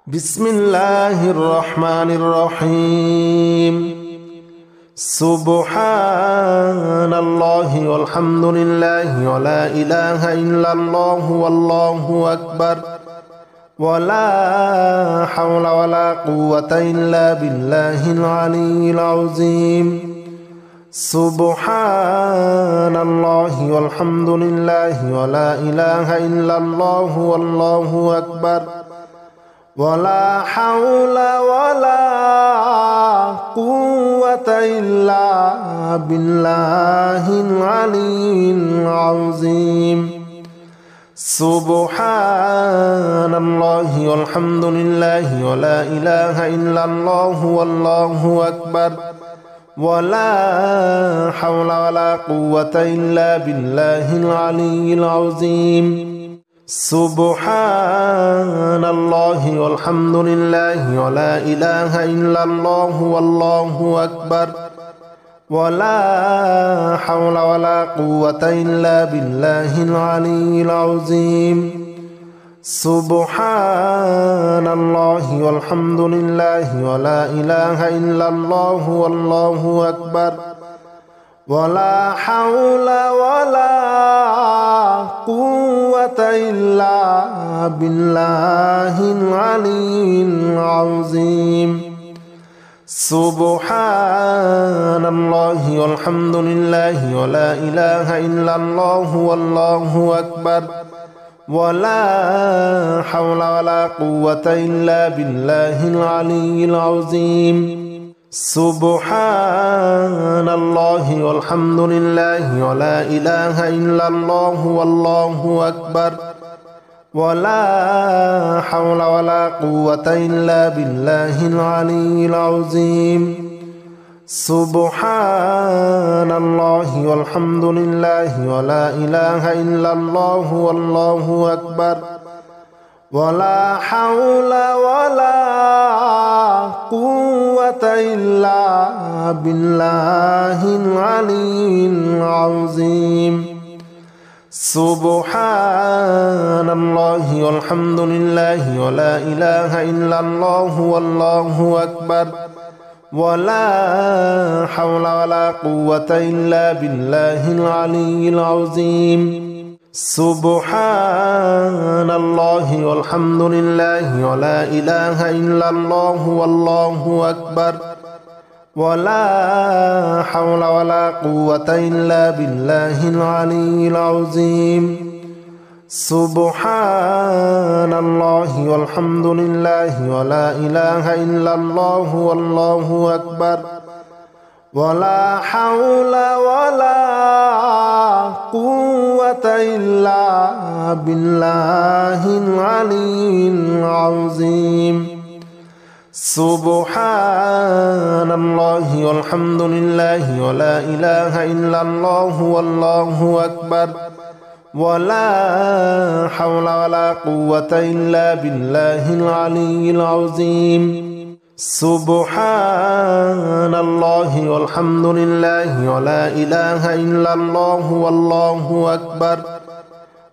بسم الله الرحمن الرحيم سبحان الله والحمد لله ولا إله إلا الله والله أكبر ولا حول ولا قوة إلا بالله العلي العظيم سبحان الله والحمد لله ولا إله إلا الله والله أكبر ولا حول ولا قوة إلا بالله العلي العظيم سبحان الله والحمد لله ولا إله إلا الله والله أكبر ولا حول ولا قوة إلا بالله العلي العظيم سبحان الله والحمد لله ولا إله إلا الله والله أكبر ولا حول ولا قوة إلا بالله العلي العظيم سبحان الله والحمد لله ولا إله إلا الله والله أكبر ولا حول ولا قوة إلا بالله العلي العظيم سبحان الله والحمد لله ولا إله إلا الله والله أكبر ولا حول ولا قوة إلا بالله العلي العظيم سبحان الله والحمد لله ولا إله إلا الله والله أكبر ولا حول ولا قوة إلا بالله العلي العظيم سبحان الله والحمد لله ولا إله إلا الله والله أكبر ولا حول ولا قوة إلا بالله العلي العظيم سبحان الله والحمد لله ولا إله إلا الله والله أكبر ولا حول ولا قوة إلا بالله العلي العظيم سبحان الله والحمد لله ولا إله إلا الله والله أكبر ولا حول ولا قوة إلا بالله العلي العظيم سبحان الله والحمد لله ولا إله إلا الله والله أكبر ولا حول ولا قوة إلا بالله العلي العظيم سبحان الله والحمد لله ولا إله إلا الله والله أكبر ولا حول ولا قوة إلا بالله العلي العظيم سبحان الله والحمد لله ولا إله إلا الله والله أكبر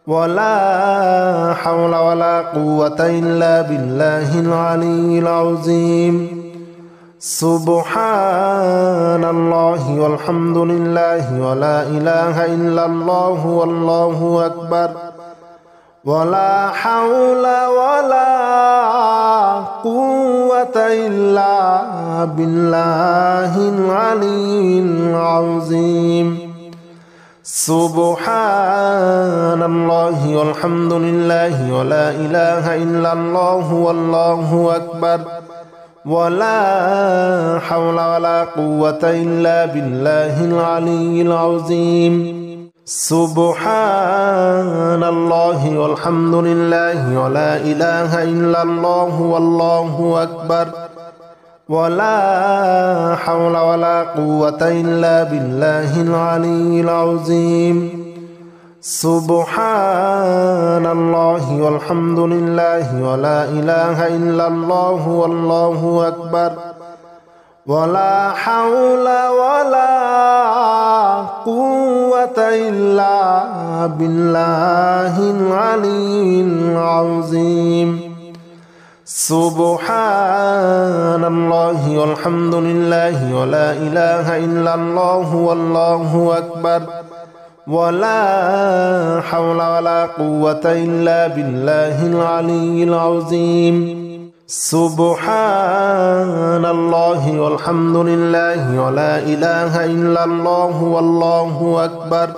ولا حول ولا قوة إلا بالله العلي العظيم سبحان الله والحمد لله ولا إله إلا الله والله أكبر ولا حول ولا قوة إلا بالله العلي العظيم سبحان الله والحمد لله ولا إله إلا الله والله أكبر ولا حول ولا قوة إلا بالله العلي العظيم سبحان الله والحمد لله ولا إله إلا الله والله أكبر ولا حول ولا قوة إلا بالله العلي العظيم سبحان الله والحمد لله ولا إله إلا الله والله أكبر ولا حول ولا قوة إلا بالله العلي العظيم سبحان الله والحمد لله ولا إله إلا الله والله أكبر ولا حول ولا قوة إلا بالله العلي العظيم سبحان الله والحمد لله ولا إله إلا الله والله أكبر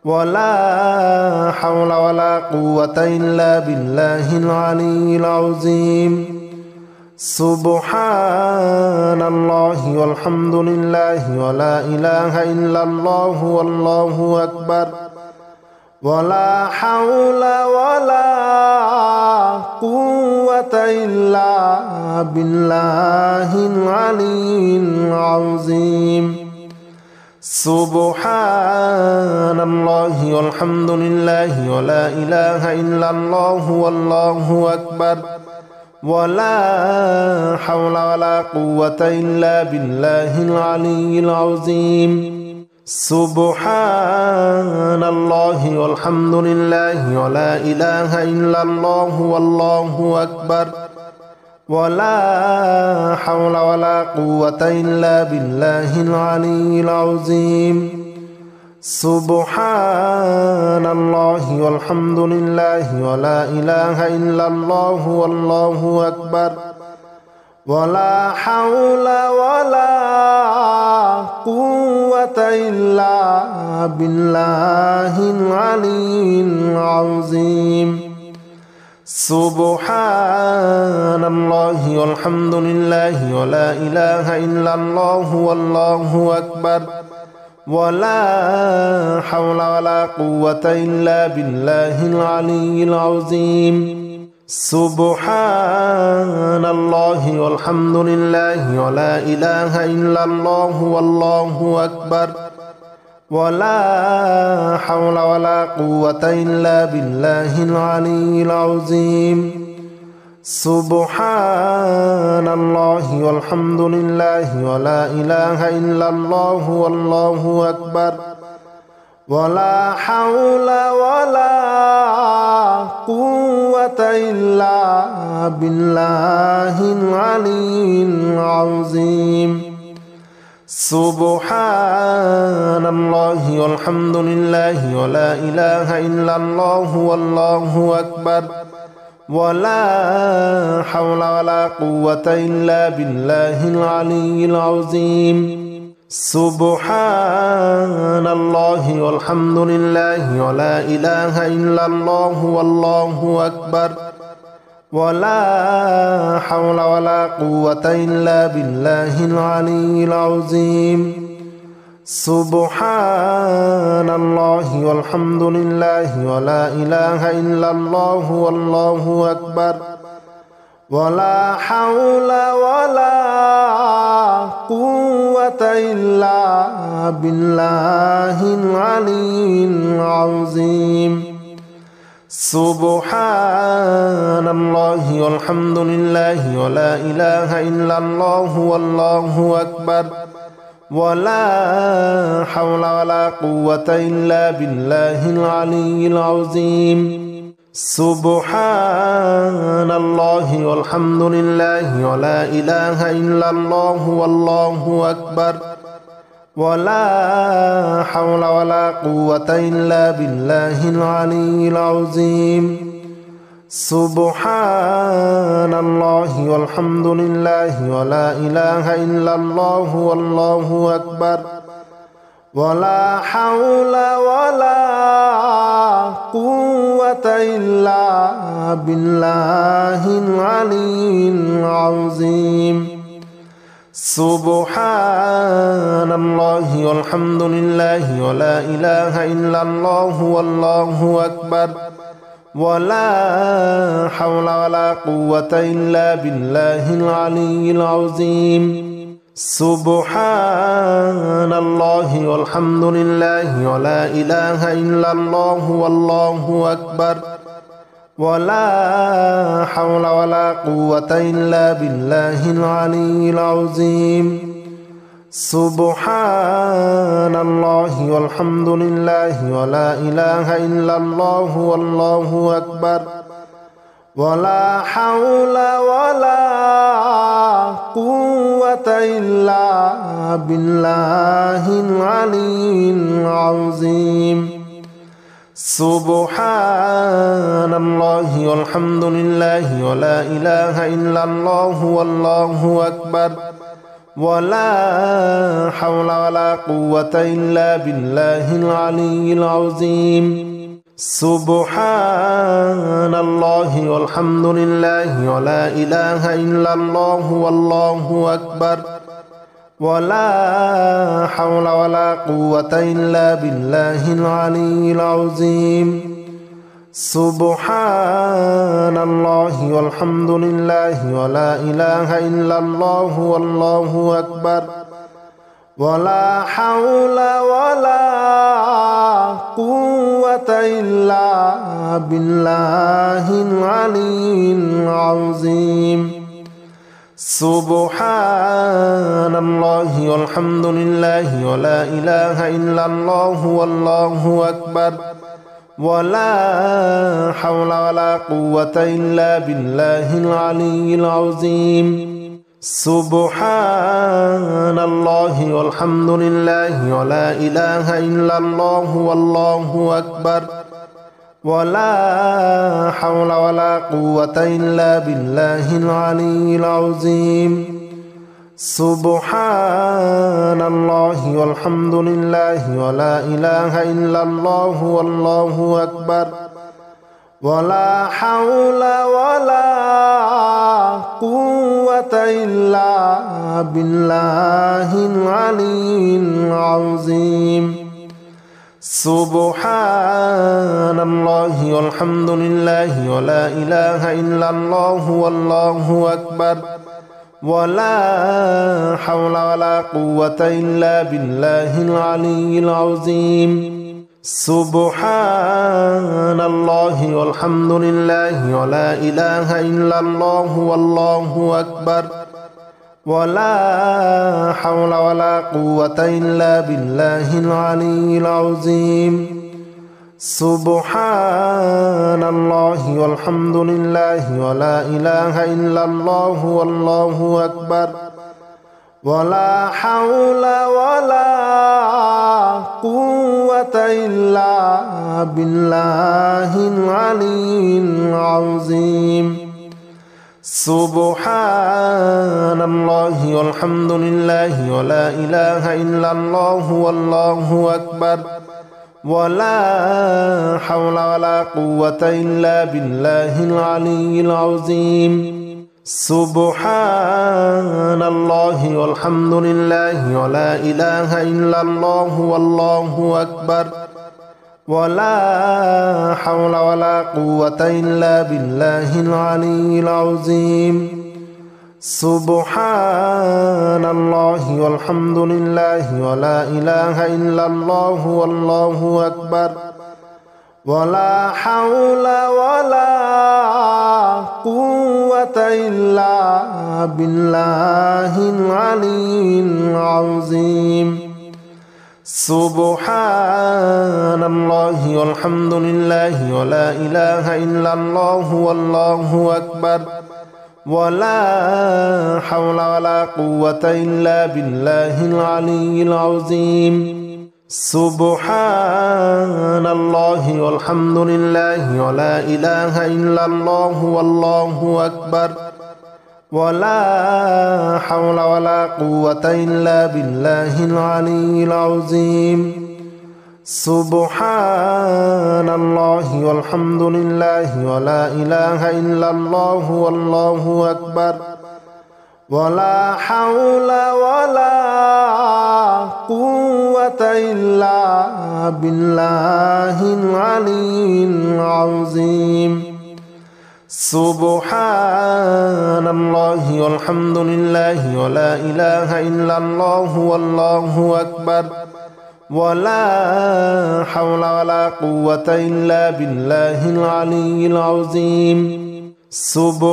ولا حول ولا قوة إلا بالله العلي العظيم سبحان الله والحمد لله ولا إله إلا الله والله أكبر ولا حول ولا قوة إلا بالله العلي العظيم سبحان الله والحمد لله ولا إله إلا الله والله أكبر ولا حول ولا قوة إلا بالله العلي العظيم سبحان الله والحمد لله ولا إله إلا الله والله أكبر ولا حول ولا قوة إلا بالله العلي العظيم سبحان الله والحمد لله ولا إله إلا الله والله أكبر ولا حول ولا قوة إلا بالله العلي العظيم سبحان الله والحمد لله ولا إله إلا الله والله أكبر ولا حول ولا قوة إلا بالله العلي العظيم سبحان الله والحمد لله ولا إله إلا الله والله أكبر ولا حول ولا قوة إلا بالله العلي العظيم سبحان الله والحمد لله ولا إله إلا الله والله أكبر ولا حول ولا قوة إلا بالله العلي العظيم سبحان الله والحمد لله ولا إله إلا الله والله أكبر ولا حول ولا قوة إلا بالله العلي العظيم سبحان الله والحمد لله ولا إله إلا الله والله أكبر ولا حول ولا قوة إلا بالله العلي العظيم سبحان الله والحمد لله ولا إله إلا الله والله أكبر ولا حول ولا قوة إلا بالله العلي العظيم سبحان الله والحمد لله ولا إله إلا الله والله أكبر ولا حول ولا قوة إلا بالله العلي العظيم سبحان الله والحمد لله ولا إله إلا الله والله أكبر ولا حول ولا قوة إلا بالله العلي العظيم سبحان الله والحمد لله ولا إله إلا الله والله أكبر ولا حول ولا قوة إلا بالله العلي العظيم سبحان الله والحمد لله ولا إله إلا الله والله أكبر ولا حول ولا قوة إلا بالله العلي العظيم سبحان الله والحمد لله ولا إله إلا الله والله أكبر ولا حول ولا قوة إلا بالله العلي العظيم سبحان الله والحمد لله ولا إله إلا الله والله أكبر ولا حول ولا قوة إلا بالله العلي العظيم سبحان الله والحمد لله ولا إله إلا الله والله أكبر ولا حول ولا قوة إلا بالله العلي العظيم سبحان الله والحمد لله ولا إله إلا الله والله أكبر ولا حول ولا قوة إلا بالله العلي العظيم سبحان الله والحمد لله ولا إله إلا الله والله أكبر ولا حول ولا قوة إلا بالله العلي العظيم سبحان الله والحمد لله ولا إله إلا الله والله أكبر ولا حول ولا قوة إلا بالله العلي العظيم سبحان الله والحمد لله ولا إله إلا الله والله أكبر ولا حول ولا قوة إلا بالله العلي العظيم سبحان الله والحمد لله ولا إله إلا الله والله أكبر ولا حول ولا قوة إلا بالله العلي العظيم سبحان الله والحمد لله ولا إله إلا الله والله أكبر ولا حول ولا قوة إلا بالله العلي العظيم سبحان الله والحمد لله ولا إله إلا الله والله أكبر ولا حول ولا قوة إلا بالله العلي العظيم سبحان الله والحمد لله ولا إله إلا الله والله أكبر ولا حول ولا قوة إلا بالله العلي العظيم سبحان الله والحمد لله ولا إله إلا الله والله أكبر ولا حول ولا قوة إلا بالله العلي العظيم سبحان الله والحمد لله ولا إله إلا الله والله أكبر ولا حول ولا قوة إلا بالله العلي العظيم سبحان الله والحمد لله ولا إله إلا الله والله أكبر ولا حول ولا قوة إلا بالله العلي العظيم سبحان الله والحمد لله ولا إله إلا الله والله أكبر ولا حول ولا قوة إلا بالله العلي العظيم سبحان الله والحمد لله ولا إله إلا الله والله أكبر ولا حول ولا قوة إلا بالله العلي العظيم سبحان الله والحمد لله ولا إله إلا الله والله أكبر ولا حول ولا قوة إلا بالله العلي العظيم سبحان الله والحمد لله ولا إله إلا الله والله أكبر ولا حول ولا قوة إلا بالله العلي العظيم سبحان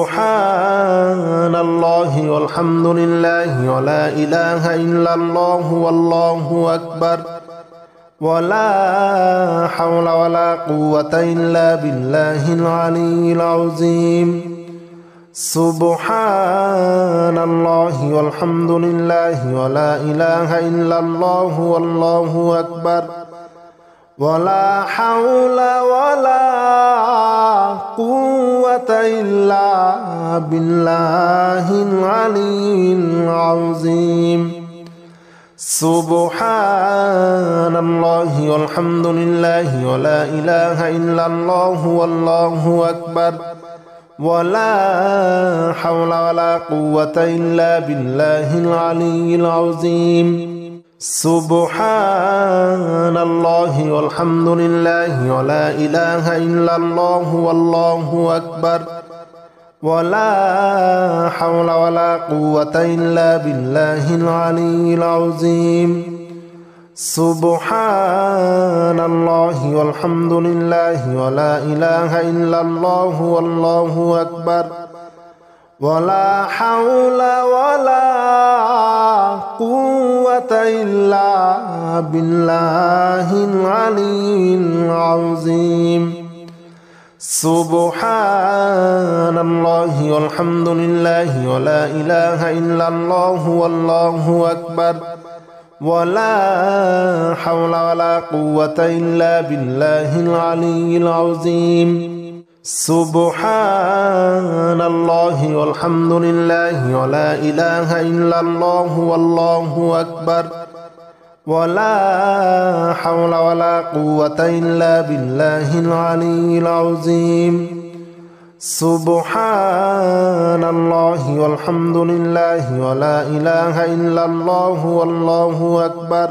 الله والحمد لله ولا إله إلا الله والله أكبر ولا حول ولا قوة إلا بالله العلي العظيم سبحان الله والحمد لله ولا إله إلا الله والله أكبر ولا حول ولا قوة إلا بالله العلي العظيم سبحان الله والحمد لله ولا إله إلا الله والله أكبر ولا حول ولا قوة إلا بالله العلي العظيم سبحان الله والحمد لله ولا إله إلا الله والله أكبر ولا حول ولا قوة إلا بالله العلي العظيم سبحان الله والحمد لله ولا إله إلا الله والله أكبر ولا حول ولا قوة إلا بالله العلي العظيم سبحان الله والحمد لله ولا إله إلا الله والله أكبر ولا حول ولا قوة إلا بالله العلي العظيم سبحان الله والحمد لله ولا إله إلا الله والله أكبر ولا حول ولا قوة إلا بالله العلي العظيم سبحان الله والحمد لله ولا إله إلا الله والله أكبر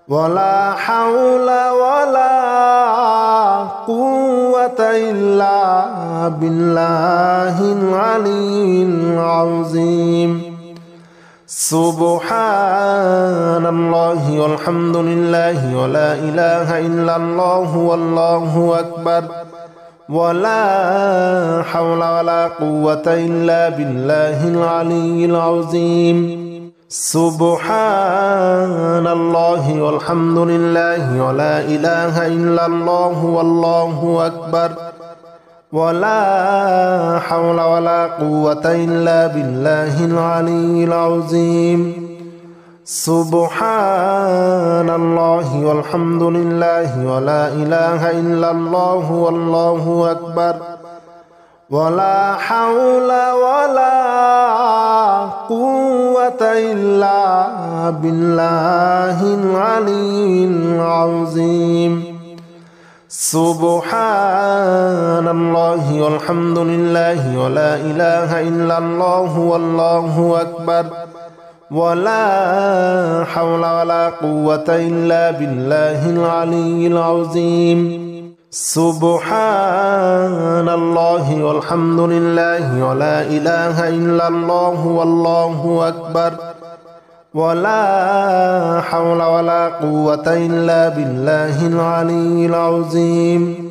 ولا حول ولا قوة إلا بالله العلي العظيم سبحان الله والحمد لله ولا إله إلا الله والله أكبر ولا حول ولا قوة إلا بالله العلي العظيم سبحان الله والحمد لله ولا إله إلا الله والله أكبر ولا حول ولا قوة إلا بالله العلي العظيم سبحان الله والحمد لله ولا إله إلا الله والله أكبر ولا حول ولا قوة إلا بالله العلي العظيم سبحان الله والحمد لله ولا إله إلا الله والله أكبر ولا حول ولا قوة إلا بالله العلي العظيم سبحان الله والحمد لله ولا إله إلا الله والله أكبر ولا حول ولا قوة إلا بالله العلي العظيم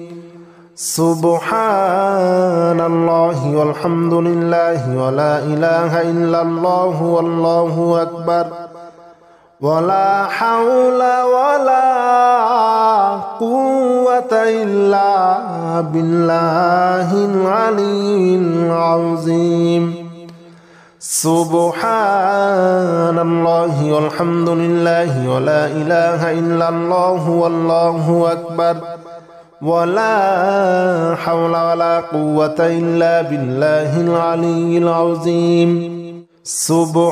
سبحان الله والحمد لله ولا إله إلا الله والله أكبر ولا حول ولا قوة إلا بالله العلي العظيم سبحان الله والحمد لله ولا إله إلا الله والله أكبر ولا حول ولا قوة إلا بالله العلي العظيم سبحان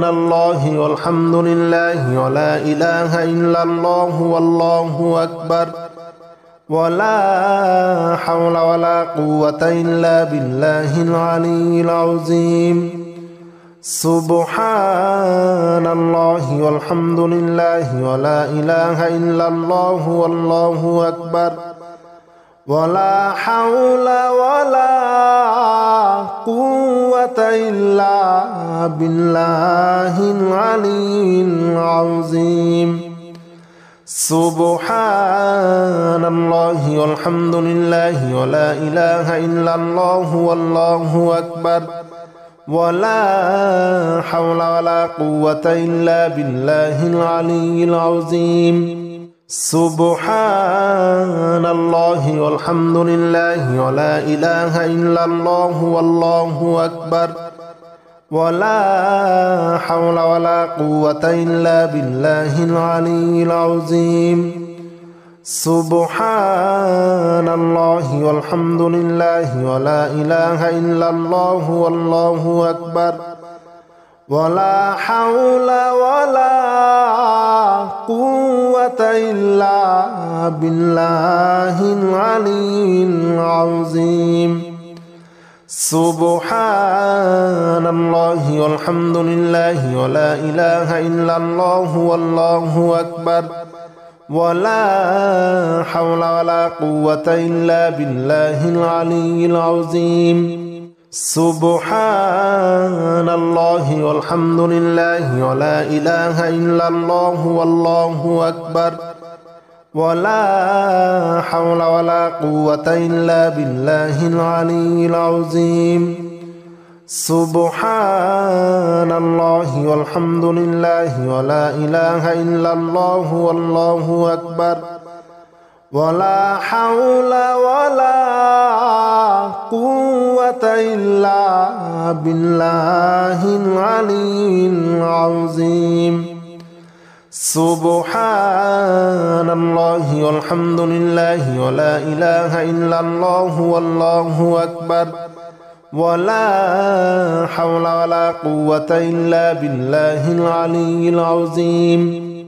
الله والحمد لله ولا إله إلا الله والله أكبر ولا حول ولا قوة إلا بالله العلي العظيم سبحان الله والحمد لله ولا إله إلا الله والله أكبر ولا حول ولا قوة إلا بالله العلي العظيم سبحان الله والحمد لله ولا إله إلا الله والله أكبر ولا حول ولا قوة إلا بالله العلي العظيم سبحان الله والحمد لله ولا إله إلا الله والله أكبر ولا حول ولا قوة إلا بالله العلي العظيم سبحان الله والحمد لله ولا إله إلا الله والله أكبر ولا حول ولا قوة إلا بالله العلي العظيم سبحان الله والحمد لله ولا إله إلا الله والله أكبر ولا حول ولا قوة إلا بالله العلي العظيم سبحان الله والحمد لله ولا إله إلا الله والله أكبر ولا حول ولا قوة إلا بالله العلي العظيم سبحان الله والحمد لله ولا إله إلا الله والله أكبر ولا حول ولا قوة إلا بالله العلي العظيم سبحان الله والحمد لله ولا إله إلا الله والله أكبر ولا حول ولا قوة إلا بالله العلي العظيم